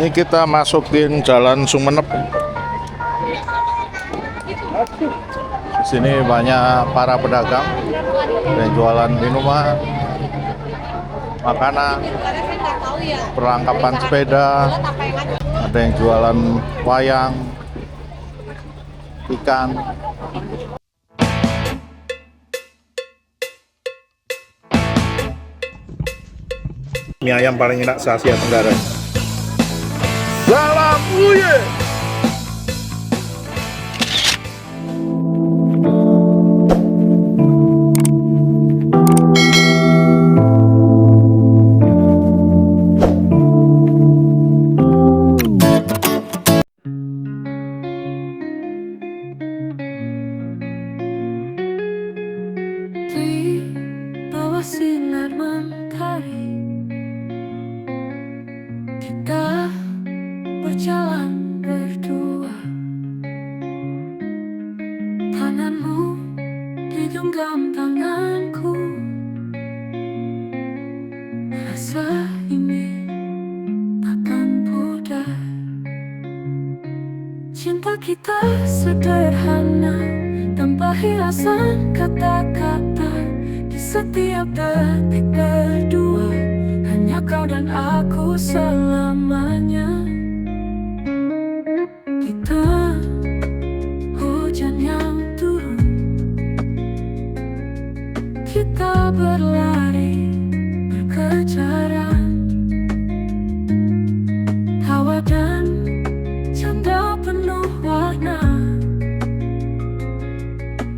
Ini kita masukin Jalan Sumenep. Di sini banyak para pedagang yang jualan minuman, makanan, perlengkapan sepeda, ada yang jualan wayang, ikan. Mie ayam paling enak se-Asia Tenggara. Salam Uye! Di bawah sinar mentari kita berjalan berdua, tanganmu digenggam tanganku. Rasa ini takkan pudar. Cinta kita sederhana, tanpa hiasan kata-kata. Di setiap detik berdua, hanya kau dan aku selamanya. Kita hujan yang turun, kita berlari berkejaran. Tawa dan canda penuh warna,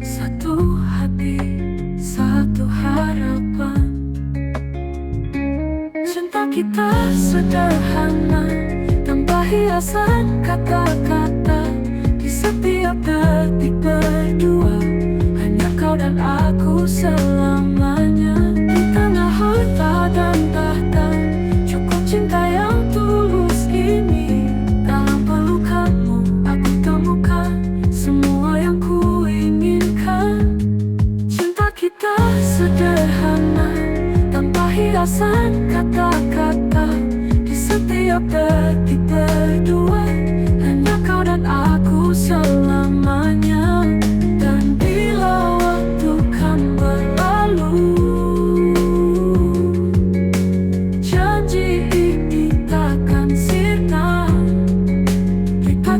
satu hati, satu harapan. Cinta kita sederhana, tanpa hiasan kata-kata. Di setiap detik berdua, hanya kau dan aku selamanya. Di tengah harta dan tahta, cukup cinta yang tulus ini. Dalam pelukanmu aku temukan semua yang ku inginkan. Cinta kita sederhana, tanpa hiasan kata-kata. Di setiap detik berdua, hanya kau dan aku selamanya. Dan bila waktu kan berlalu, janji ini takkan sirna.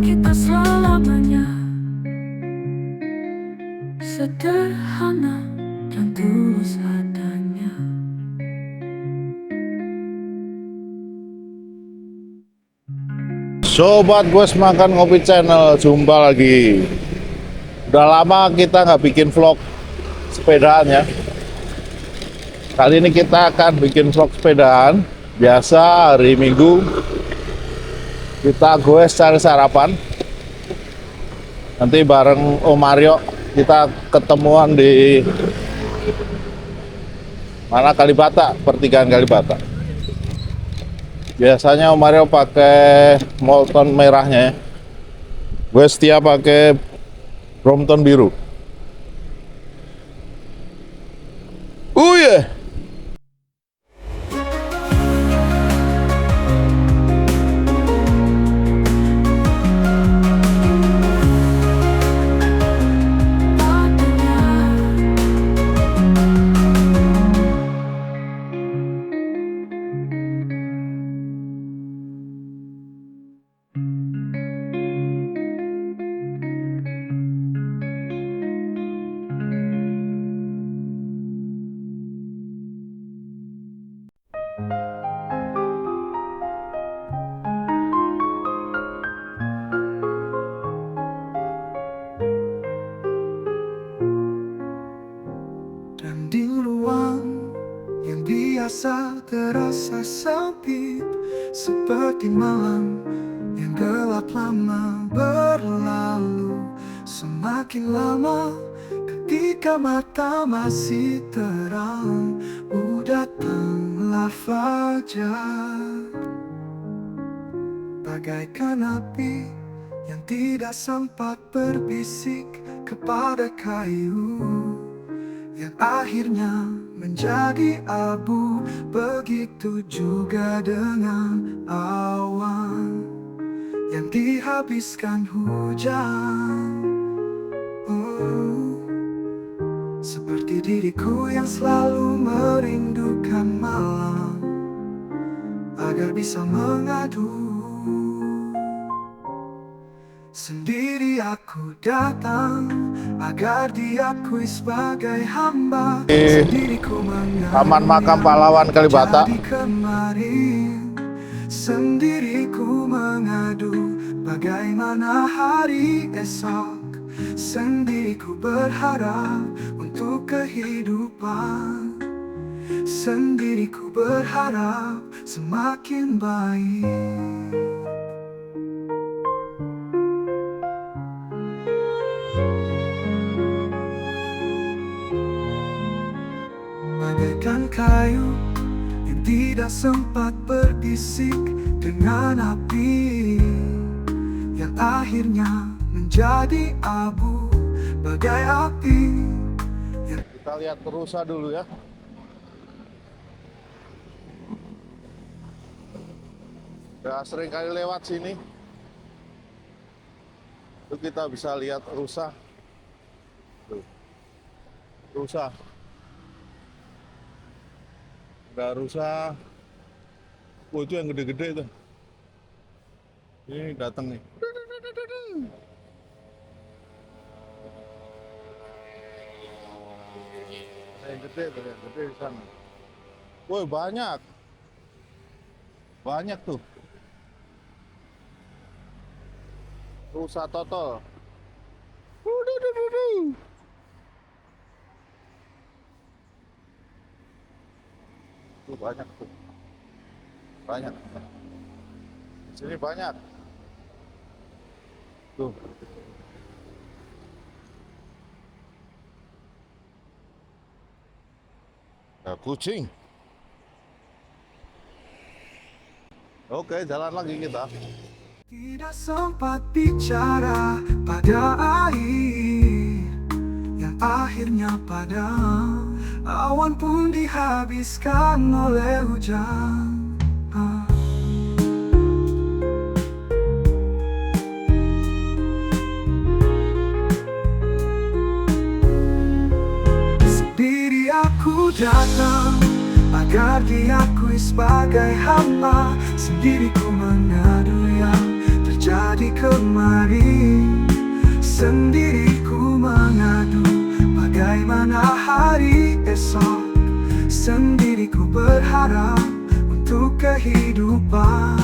Kita selamanya sederhana dan tulus adanya. Sobat Gue Makan Ngopi Channel, jumpa lagi. Udah lama kita nggak bikin vlog sepedaan ya. Kali ini kita akan bikin vlog sepedaan. Biasa hari Minggu kita gue cari sarapan. Nanti bareng Om Mario kita ketemuan di mana, Kalibata, pertigaan Kalibata. Biasanya Om Mario pakai Molton merahnya ya. Gue setia pakai Brompton biru. Yeah. Dan di ruang yang biasa terasa sempit, seperti malam yang gelap lama berlalu. Semakin lama ketika mata masih terang, datanglah fajar. Bagaikan api yang tidak sempat berbisik kepada kayu, yang akhirnya menjadi abu. Begitu juga dengan awan yang dihabiskan hujan. Seperti diriku yang selalu merindukan malam agar bisa mengadu. Sendiri aku datang agar diakui sebagai hamba. Sendiriku mengadu Taman Makam Pahlawan Kalibata. jadi kemarin. Sendiriku mengadu bagaimana hari esok. Sendiriku berharap untuk kehidupan. Sendiriku berharap semakin baik. Bagaikan kayu yang tidak sempat berbisik dengan api, yang akhirnya menjadi abu. Bagai api yang... Kita lihat rusa dulu ya. Udah sering kali lewat sini. Itu kita bisa lihat rusa. Tuh. Rusa. Ada rusa. Oh, itu yang gede-gede itu. Ini datang nih. Yang gede tuh, yang gede di sana. Woi, banyak. Banyak tuh. Rusa total. Tuh banyak tuh. Banyak. Sini banyak. Tuh. Nah, kucing. Oke, jalan lagi kita. Tidak sempat bicara pada air yang akhirnya padam. Awan pun dihabiskan oleh hujan. Sendiri aku datang agar diakui sebagai hamba. Sendiriku mengadu yang terjadi kemarin. Sendiriku mengadu bagaimana hari esok. Sendiriku berharap untuk kehidupan.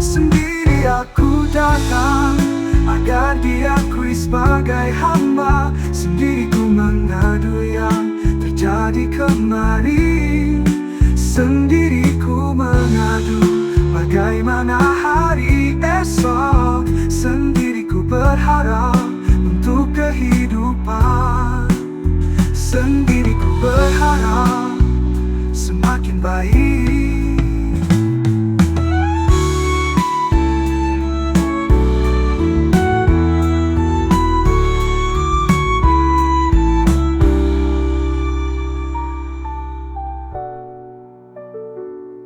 Sendiri aku datang agar diakui sebagai hamba. Sendiriku mengadu yang terjadi kemarin. Sendiriku mengadu bagaimana hari esok. Sendiriku berharap untuk kehidupan. Sendiriku berharap semakin baik.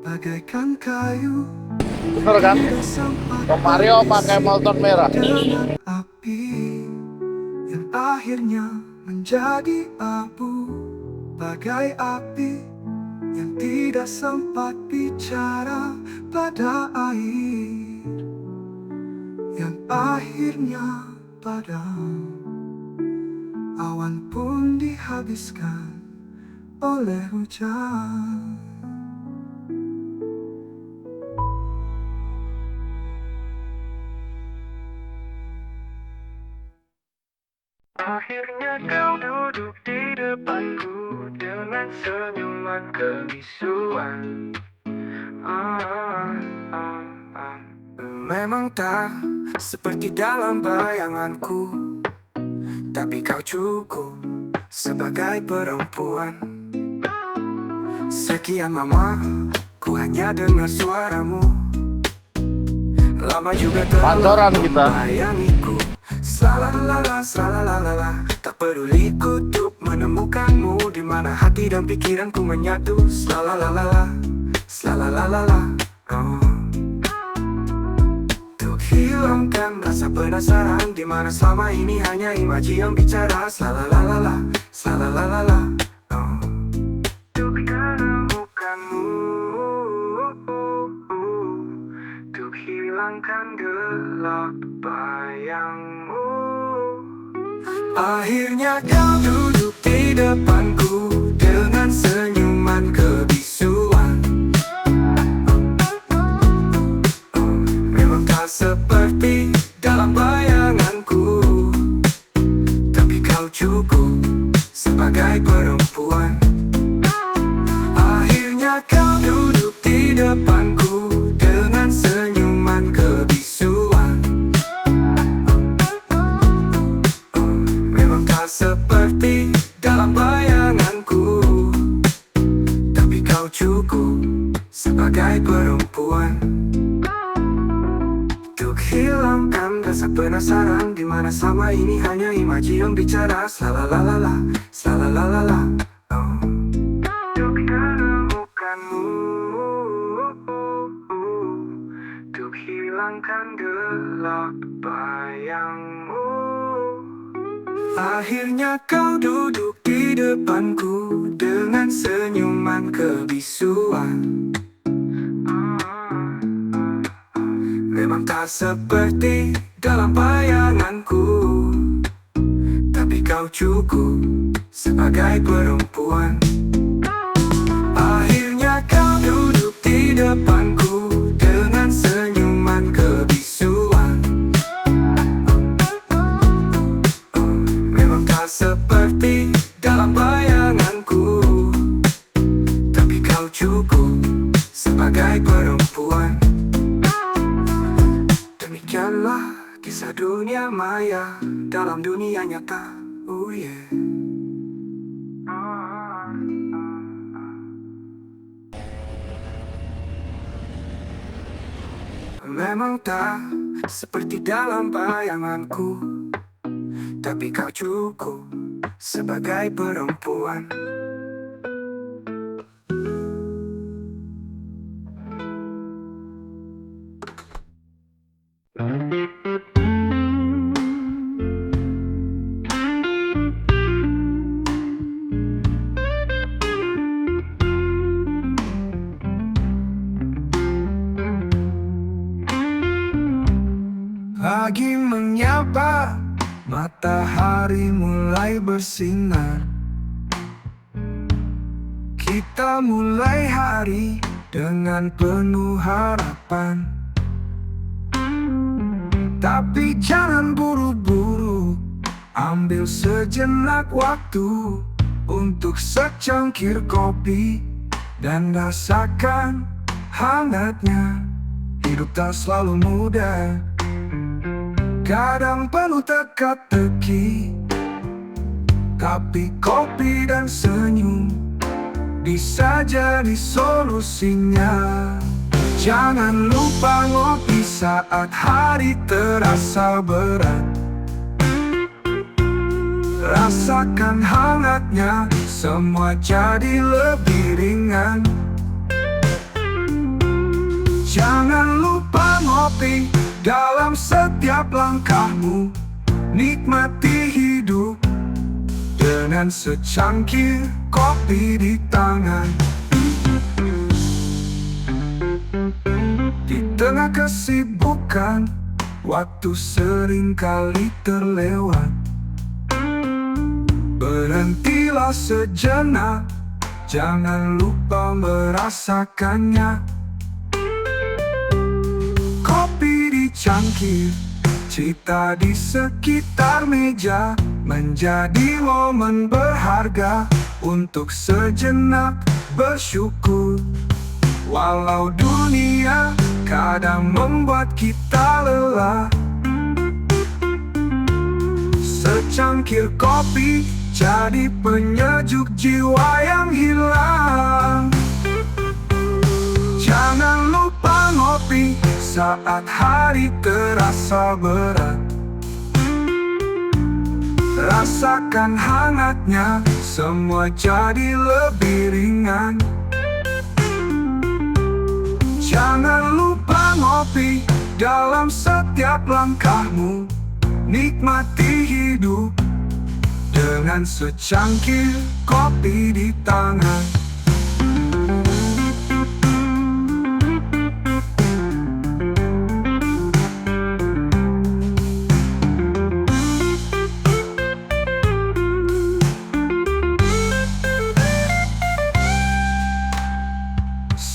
Bagaikan kayu Bener kan? Om Mario pakai molton merah. dengan api yang akhirnya menjadi abu. Bagai api yang tidak sempat bicara pada air yang akhirnya padam. Awan pun dihabiskan oleh hujan. Akhirnya kau duduk di depanku dengan senyuman kebisuan. Memang tak seperti dalam bayanganku, tapi kau cukup sebagai perempuan. Sekian lama ku hanya dengar suaramu. Lama juga telah Pancoran kita. membayangiku. Slalalala, slalalala. Tak peduli ku untuk menemukanmu, di mana hati dan pikiranku menyatu. Slalalala, slalalala. Oh. Untuk hilangkan rasa penasaran, di mana selama ini hanya imaji yang bicara. Slalalala, slalalala. Oh. Untuk menemukanmu, untuk hilangkan gelap bayangmu. Akhirnya kau duduk di depanku dengan senyuman kebisuan. Memang tak seperti dalam bayanganku, tapi kau cukup sebagai perempuan. Akhirnya kau duduk di depanku dengan senyuman kebisuan. Memang tak seperti dalam bayanganku, tapi kau cukup sebagai perempuan. Untuk hilangkan rasa penasaran, di mana selama ini hanya imaji yang bicara. Slalalala, slalalala. Oh. Untuk menemukanmu, untuk hilangkan gelap bayangmu. Akhirnya kau duduk di depanku dengan senyuman kebisuan. Memang tak seperti dalam bayanganku, tapi kau cukup sebagai perempuan. Akhirnya kau duduk di depanku dengan senyuman kebisuan. Memang tak seperti dalam bayanganku, tapi kau cukup sebagai perempuan. Demikianlah kisah dunia maya dalam dunia nyata. Oh yeah. Memang tak seperti dalam bayanganku, tapi kau cukup sebagai perempuan. Pagi menyapa, matahari mulai bersinar. Kita mulai hari dengan penuh harapan. Tapi jangan buru-buru, ambil sejenak waktu untuk secangkir kopi dan rasakan hangatnya. Hidup tak selalu mudah, kadang penuh teka-teki, tapi kopi dan senyum bisa jadi solusinya. Jangan lupa ngopi saat hari terasa berat. Rasakan hangatnya, semua jadi lebih ringan. Jangan lupa ngopi dalam setiap langkahmu. Nikmati hidup dengan secangkir kopi di tangan. Di tengah kesibukan, waktu seringkali terlewat. Berhentilah sejenak, jangan lupa merasakannya. Kopi di cangkir, cerita di sekitar meja, menjadi momen berharga untuk sejenak bersyukur. Walau dunia kadang membuat kita lelah, secangkir kopi jadi penyejuk jiwa yang hilang. Jangan lupa ngopi saat hari terasa berat. Rasakan hangatnya, semua jadi lebih ringan. Jangan lupa ngopi dalam setiap langkahmu. Nikmati hidup dengan secangkir kopi di tangan.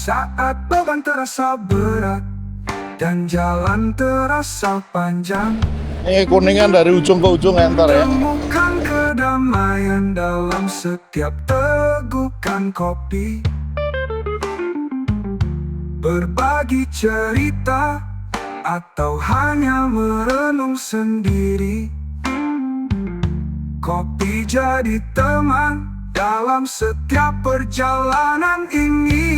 Saat beban terasa berat dan jalan terasa panjang, Ini Kuningan dari ujung ke ujung enter ya. temukan kedamaian dalam setiap tegukan kopi. Berbagi cerita atau hanya merenung sendiri, kopi jadi teman dalam setiap perjalanan ini.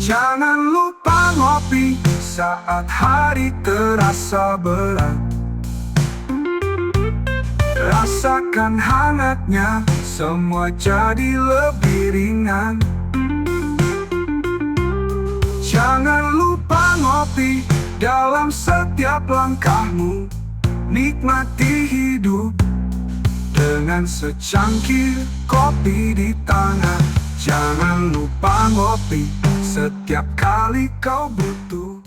Jangan lupa ngopi saat hari terasa berat. Rasakan hangatnya, semua jadi lebih ringan. Jangan lupa ngopi dalam setiap langkahmu. Nikmati hidup dengan secangkir kopi di tangan. Jangan lupa ngopi setiap kali kau butuh.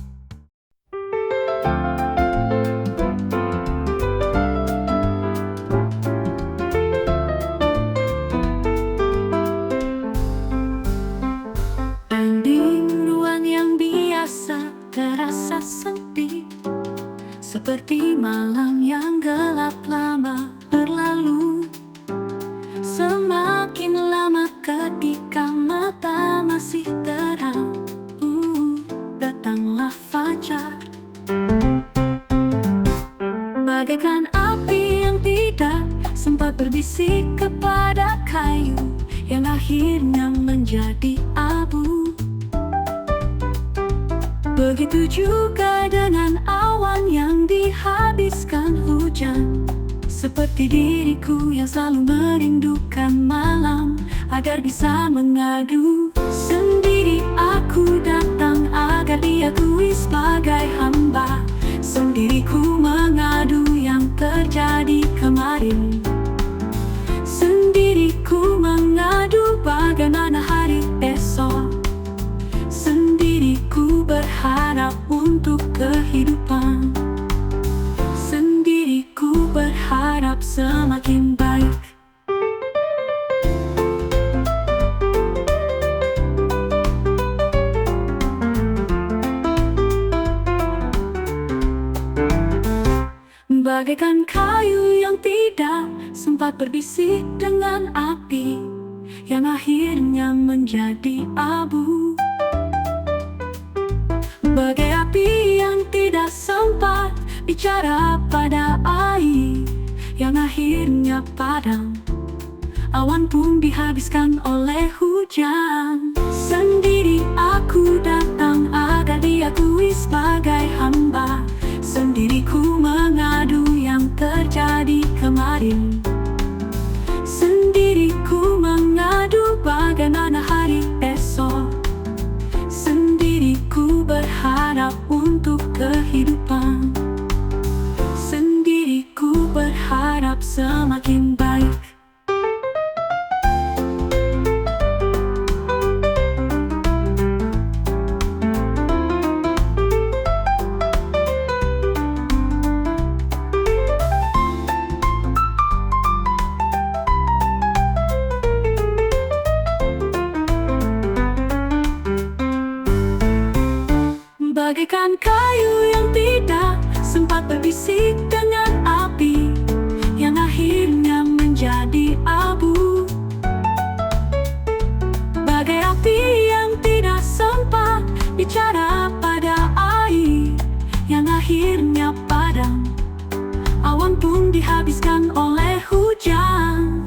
Ending ruang yang biasa terasa sepi, seperti malam yang gelap lama berlalu. Semakin lama ketika mata masih terang, datanglah fajar. Bagaikan api yang tidak sempat berbisik kepada kayu, yang akhirnya menjadi abu. Begitu juga dengan awan yang dihabiskan hujan. Seperti diriku yang selalu merindukan malam agar bisa mengadu. Sendiri aku datang agar diakui sebagai hamba. Sendiriku mengadu yang terjadi kemarin. Sendiriku mengadu bagaimana hari esok. Sendiriku berharap untuk kehidupan. Sendiriku berharap semakin baik. Bagaikan kayu yang tidak sempat berbisik dengan api, yang akhirnya menjadi abu. Bagai api yang tidak sempat bicara pada air, yang akhirnya padam. Awan pun dihabiskan oleh hujan. Sendiri aku datang agar diakui sebagai hamba. Sendiriku mengadu yang terjadi kemarin. Sendiriku mengadu bagaimana hari esok. Sendiriku berharap untuk kehidupan. Sendiriku berharap semakin baik. Bagaikan kayu yang tidak sempat berbisik dengan api, yang akhirnya menjadi abu. Bagai api yang tidak sempat bicara pada air, yang akhirnya padam. Awan pun dihabiskan oleh hujan.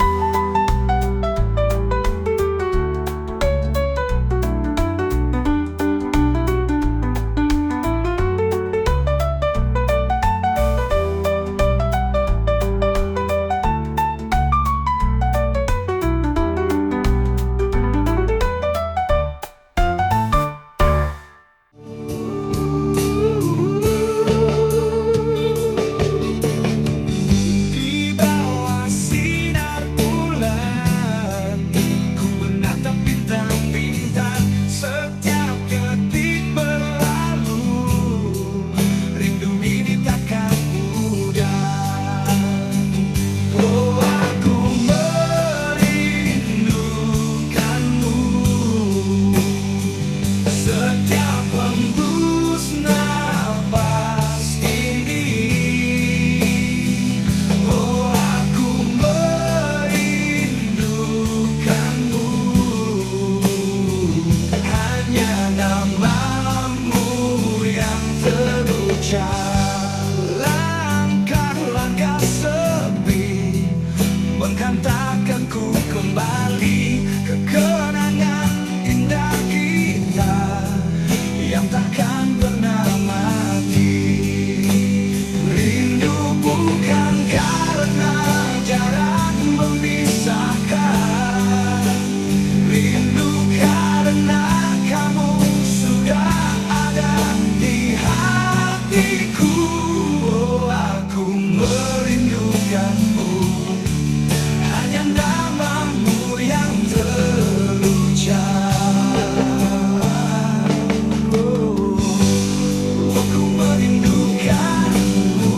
Langkah-langkah sepi menghantarkanku kembali ke kenangan indah kita yang takkan pernah mati. Rindu bukan karena jarak memisahkan, rindu karena kamu sudah ada di hatiku. Oh, aku merindukanmu, hanya namamu yang terucap. Oh, aku merindukanmu,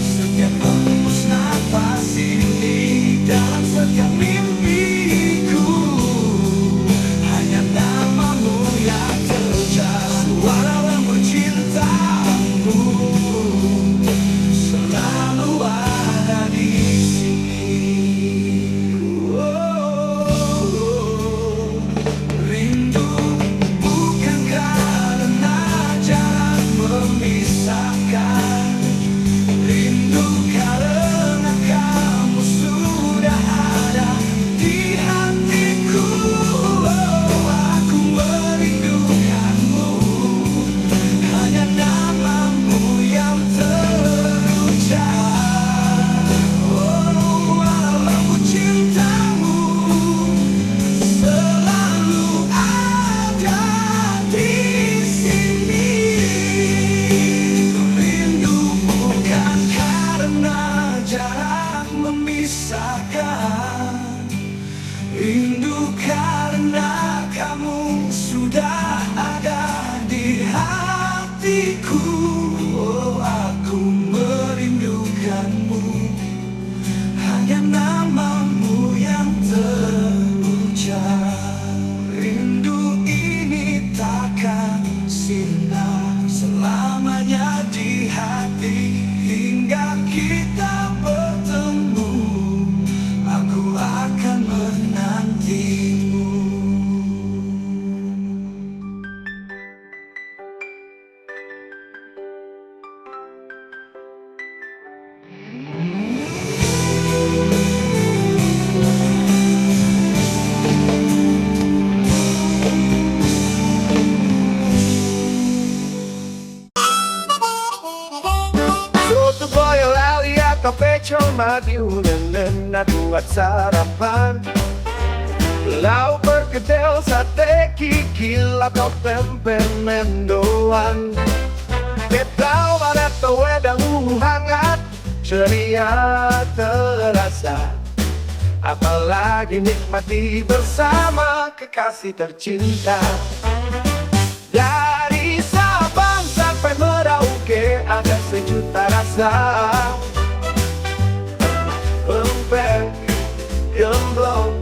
setiap hembus nafas ini dalam setiap mimpiku. Hanya namamu yang terucap. Suara lembut cintamu selalu ada di sini. Oh, rindu bukan karena jarak memisahkan, rindu karena kamu sudah ada di hatiku. Oh, aku merindukanmu, hanya namamu yang terucap. Oh, walau cintamu selalu ada di sini. Rindu bukan karena jarak memisahkan, rindu karena kamu sudah ada di hatiku. Oh, aku merindukanmu, hanya namamu yang terucap. Rindu ini takkan sirna selamanya di hati. Hingga kita bertemu, aku akan menantimu. Tutup boyo lali atau pecel madiun dan buat sarapan. Lauk perkedel, sate kikil atau tempe mendoan. Ketau atau wedang hangat, ceria terasa. Apalagi nikmati bersama kekasih tercinta. Dari Sabang sampai Merauke ada sejuta rasa. Pempek, gemblong,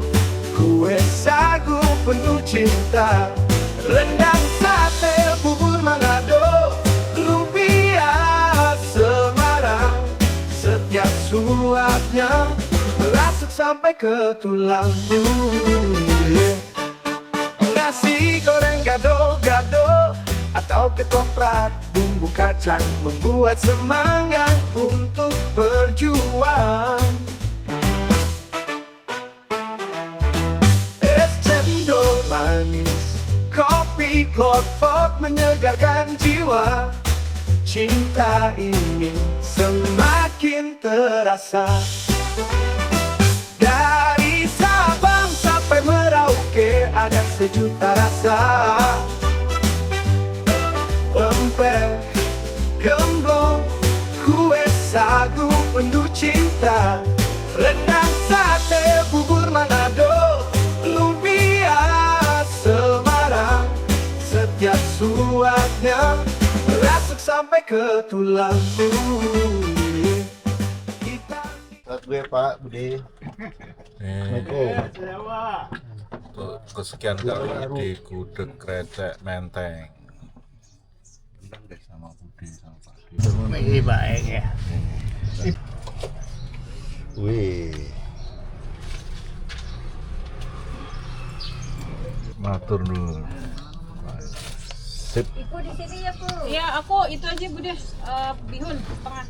kue sagu penuh cinta. Rendang, sate, bubur Manado, lumpia Semarang. Setiap suapnya merasuk sampai ke tulang. Nasi goreng gado-gado atau ketoprak bumbu kacang membuat semangat untuk berjuang. Es cendol manis, kopi klotpot menyegarkan jiwa. Cinta ini semakin terasa. Dari Sabang sampai Merauke ada sejuta rasa. Pempek, gemblong, kue sagu penuh cinta. Rendang, sate, bubur Manado, lumpia Semarang. Setiap suapnya merasuk sampai ke tulang. Gue Pak Budi. Untuk kesekian kali di Gudeg Krecek Menteng. Undang deh sama Budi sama Pak Budi. Ini baik ya. Wih. Matur nuwun. Sip. Ibu di sini ya, Bu. Iya, aku itu aja Bu deh, bihun setengah.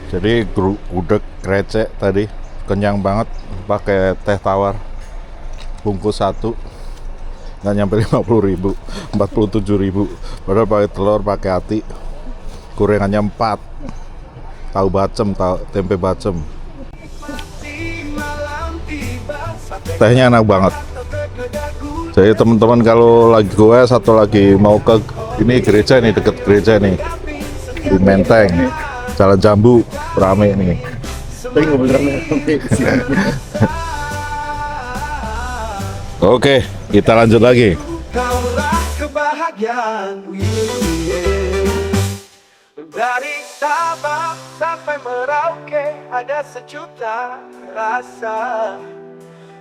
Jadi gudeg krecek tadi kenyang banget, pakai teh tawar bungkus 1 nggak nyampe 50.000, 47.000. Padahal pakai telur, pakai ati, gorengannya 4, tahu bacem, tempe bacem. Tehnya enak banget. Jadi teman-teman kalau lagi goes atau lagi mau ke ini gereja nih, deket gereja nih di Menteng, Jalan Jambu, rame nih. Oke, kita lanjut lagi. Kaulah kebahagiaan, dari Sabang sampai Merauke ada sejuta rasa.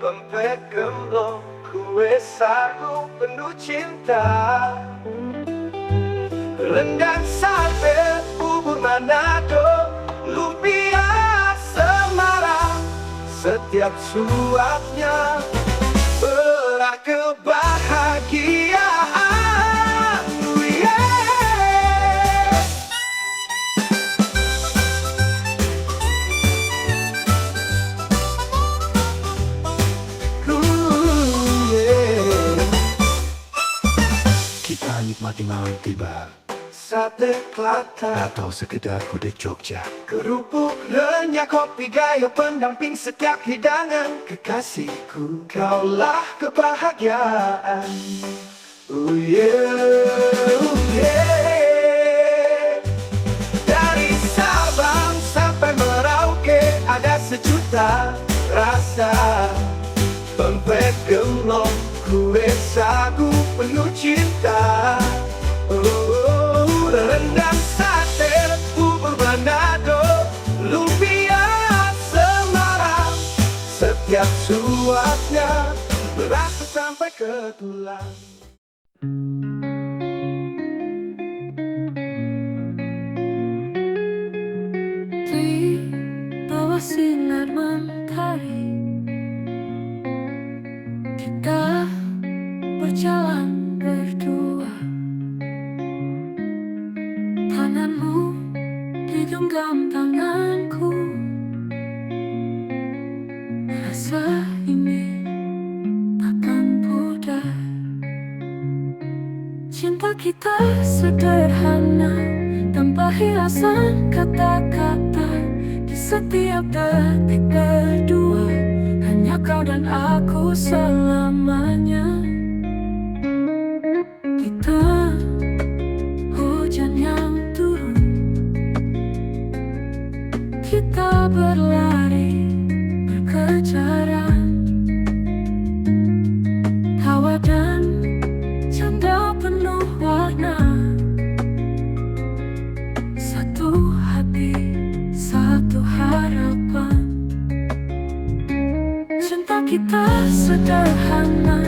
Pempek gembong, kue sagu penuh cinta, rendang sate, bubur Manado, lumpia Semarang. Setiap suapnya belah kebahagiaan. Kita nikmati malam tiba, Sate Klaten atau sekedar gudeg Jogja. kerupuk renyah, kopi gaya pendamping setiap hidangan. Kekasihku, kaulah kebahagiaan. Oh yeah, oh yeah. Dari Sabang sampai Merauke ada sejuta rasa. Pempek gembong, kue sagu penuh cinta. Oh, rendang sate, bubur Manado, lumpia Semarang. Setiap suapnya berasa sampai ke tulang. Di bawah sinar mentari kita berjalan berdua. Tanganmu digenggam tanganku. Rasa ini takkan pudar. Cinta kita sederhana, tanpa hiasan kata-kata. Di setiap detik berdua, hanya kau dan aku selamanya. Kita hujan yang turun, kita berlari berkejaran. Tawa dan canda penuh warna, satu hati, satu harapan. Cinta kita sederhana,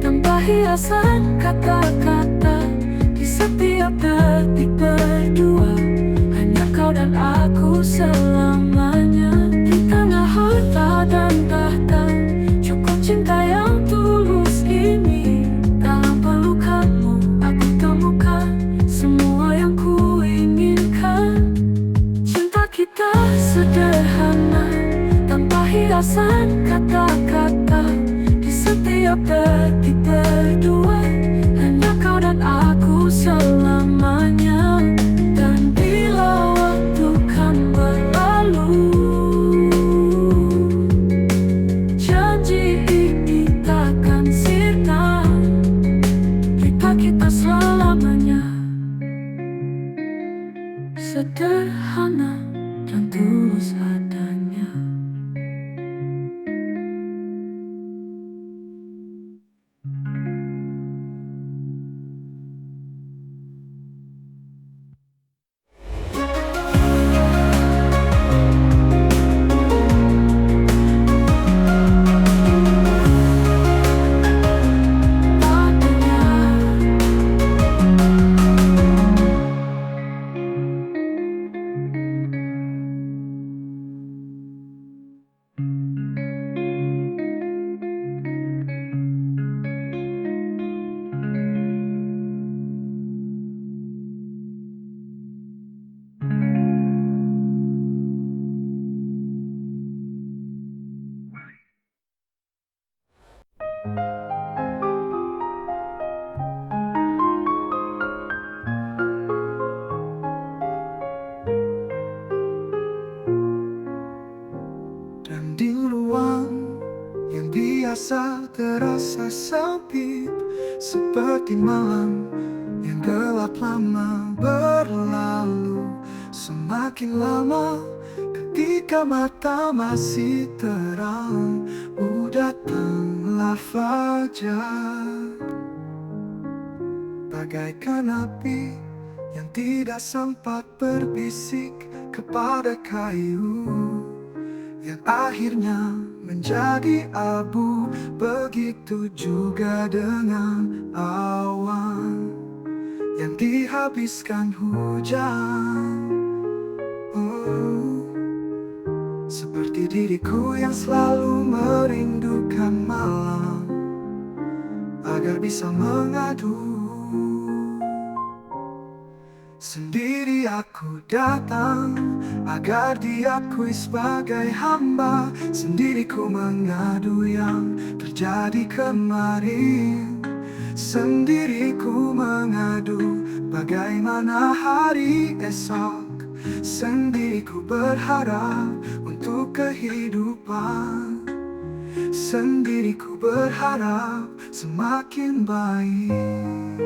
tanpa hiasan kata-kata. Di setiap detik berdua, hanya kau dan aku selamanya. Di tengah harta dan tahta, cukup cinta yang tulus ini. Dalam pelukanmu aku temukan semua yang ku inginkan. Cinta kita sederhana, tanpa hiasan kata-kata. Di setiap detik berdua, hanya kau dan aku selamanya. Dan bila waktu kan berlalu, terasa sempit, seperti malam yang gelap lama berlalu. Semakin lama ketika mata masih terang, datanglah fajar. Bagaikan api yang tidak sempat berbisik kepada kayu, yang akhirnya menjadi abu. Begitu juga dengan awan yang dihabiskan hujan. Seperti diriku yang selalu merindukan malam agar bisa mengadu. Sendiri aku datang agar diakui sebagai hamba. Sendiriku mengadu yang terjadi kemarin. Sendiriku mengadu bagaimana hari esok. Sendiriku berharap untuk kehidupan. Sendiriku berharap semakin baik.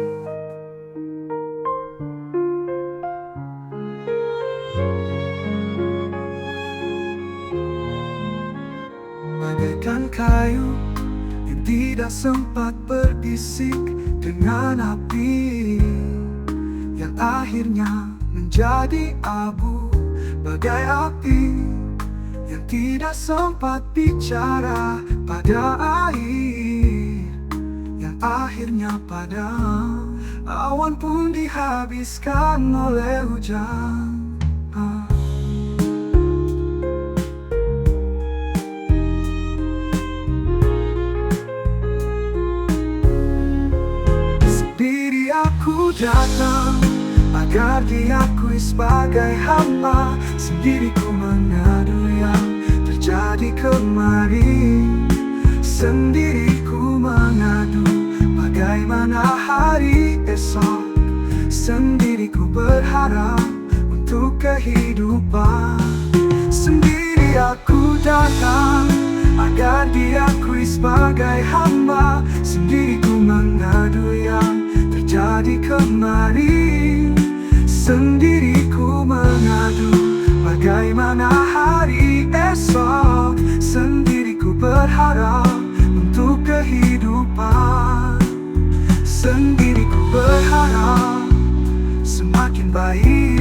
Bagaikan kayu yang tidak sempat berbisik dengan api, yang akhirnya menjadi abu. Bagai api yang tidak sempat bicara pada air, yang akhirnya padam. Awan pun dihabiskan oleh hujan. Sendiri aku datang agar diakui sebagai hamba. Sendiriku mengadu yang terjadi kemarin. Sendiriku mengadu bagaimana hari esok. Sendiriku berharap untuk kehidupan. Sendiri aku datang agar diakui sebagai hamba. Sendiriku mengadu yang terjadi kemarin. Sendiriku mengadu bagaimana hari esok. Sendiriku berharap untuk kehidupan. Sendiriku berharap semakin baik.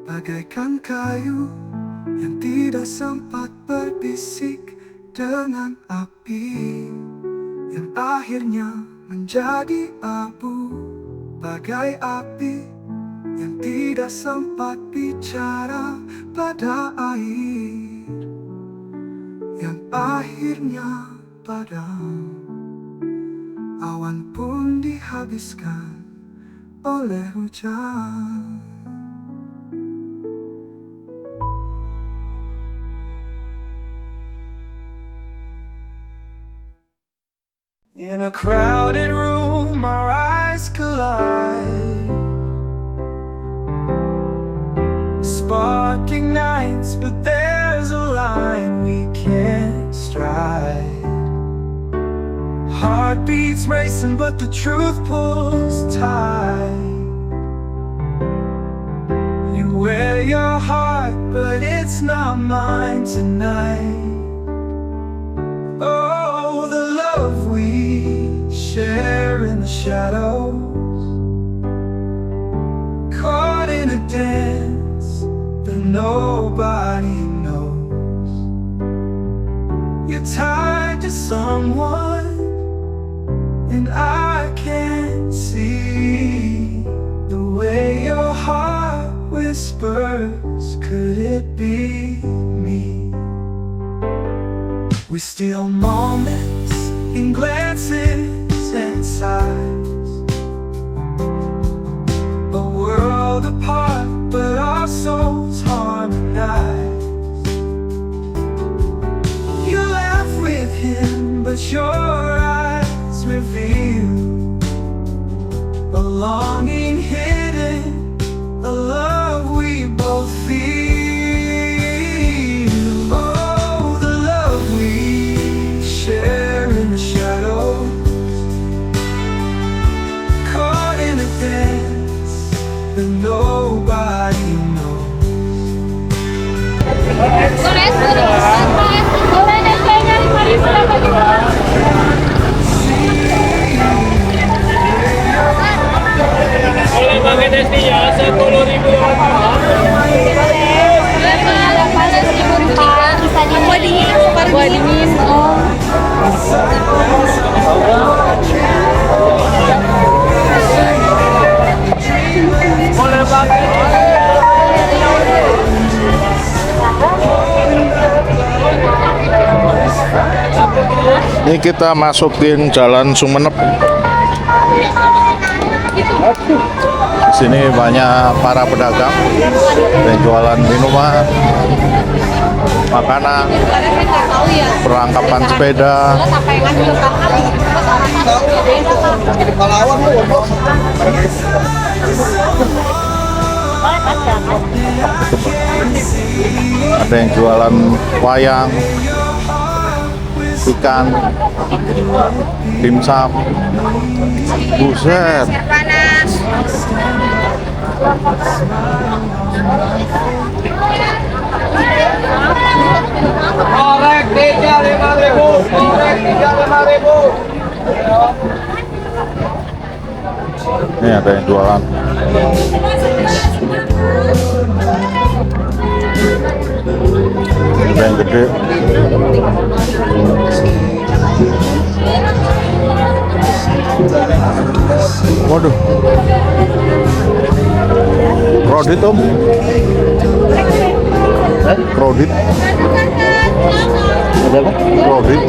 Bagaikan kayu yang tidak sempat berbisik dengan api, yang akhirnya menjadi abu. Bagai api yang tidak sempat bicara pada air, yang akhirnya padam. Awan pun dihabiskan oleh hujan. In a crowded room, our eyes collide. Sparking nights, but there's a line we can't stride. Heartbeats racing, but the truth pulls tight. You wear your heart, but it's not mine tonight. Oh, the love we share in the shadows, caught in a dance that nobody knows. You're tied to someone, and I can't see the way your heart whispers. Could it be me? We steal moments in glances and sighs, a world apart, but our souls harmonize. You laugh with him, but your eyes that nobody knows. Buat dingin. Ini kita masukin Jalan Sumenep. Di sini banyak para pedagang yang jualan minuman, makanan, perlengkapan sepeda. Ada yang jualan wayang, ikan, dimsum. Buset. Korek 35.000, korek 35.000. Ini ada yang jualan. Ada yang gede. Waduh. Krodit om. Krodit. Ada apa? Krodit.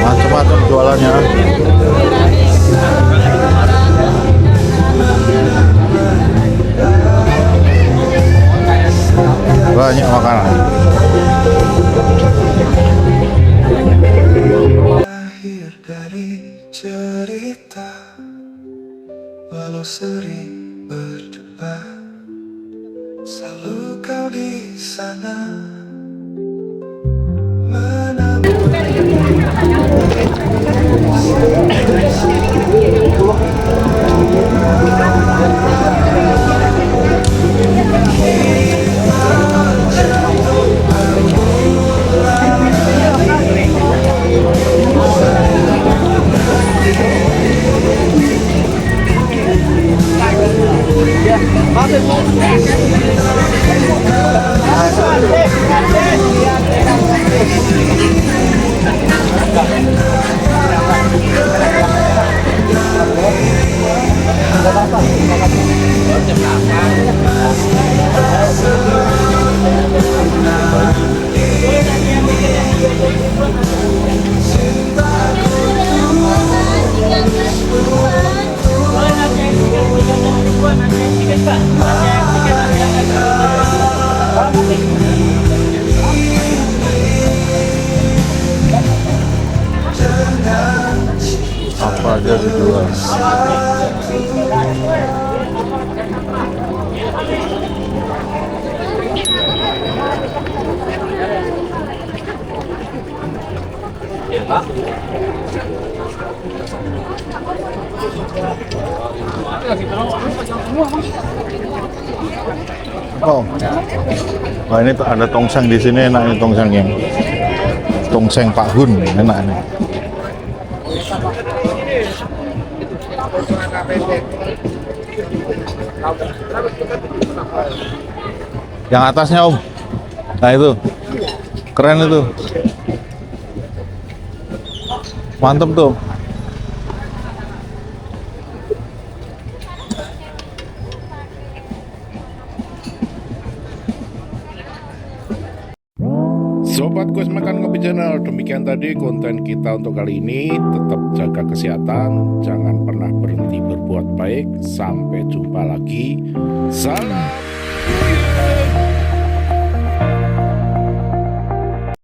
Macam-macam jualannya. Banyak makanan. Lahir dari cerita, walau sering berdebat, selalu kau di sana. Apa aja dijual. Oh, wah ini ada tongseng di sini, enak ini tongsengnya. Tongseng Pak Hun, enak ini. Yang atasnya om, nah itu keren itu. Mantep tuh. Sobat Kuis Makan Ngopi Channel, demikian tadi konten kita untuk kali ini. Tetap jaga kesehatan, jangan pernah berhenti berbuat baik. Sampai jumpa lagi. Salam